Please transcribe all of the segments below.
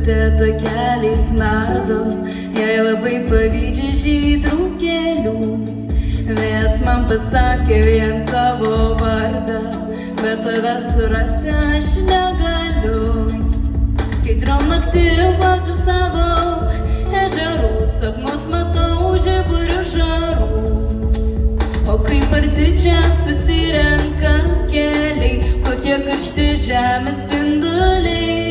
kregždutė takeliais nardo, jai labai pavydžiu žydrų kelių. Vėjas man pasakė vien tavo vardą, bet tave surasti aš negaliu. Skaidrom naktim klausiu savo ežerų, sapnus matau žiburių žarų. O kaip arti čia susirenka keliai, kokie karšti žemės spinduliai.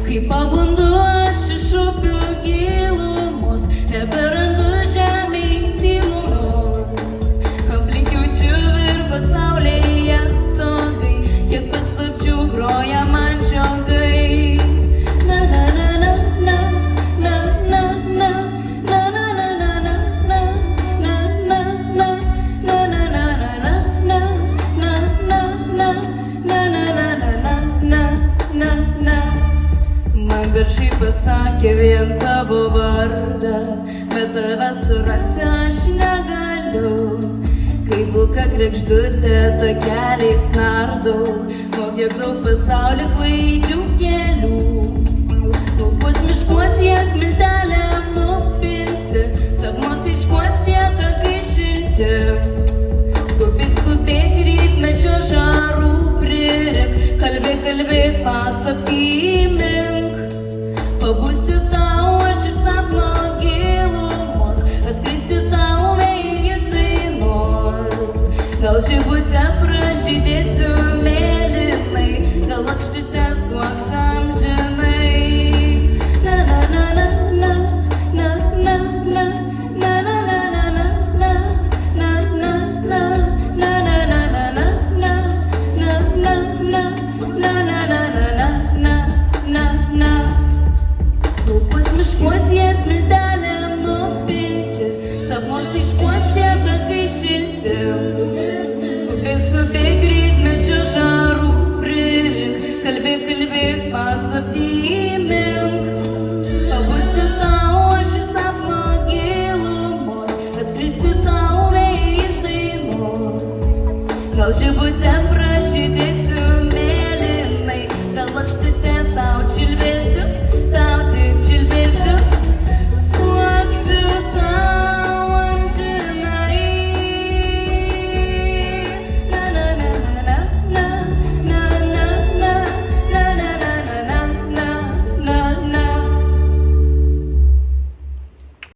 Kai pabundu aš iš upių gilumos, neberandu žemėj tylumos. Aplink jaučiu ir pasaulyje stogai, kiek paslapčių groja man žiogai. Na na na na na na na na na na na na na na na na. Man garsiai pasakė vien tavo vardą, bet tave surasti aš negaliu. Kaip pilka kregždutė takeliais nardau, o kiek daug pasaulį klaidžių kelių. Laukus miškuos jie smiltelėm nupinti, sapnuos iškuos tie takai šilti. Skubėk, skubėk, rytmečio žarų pririk, kalbėk, kalbėk,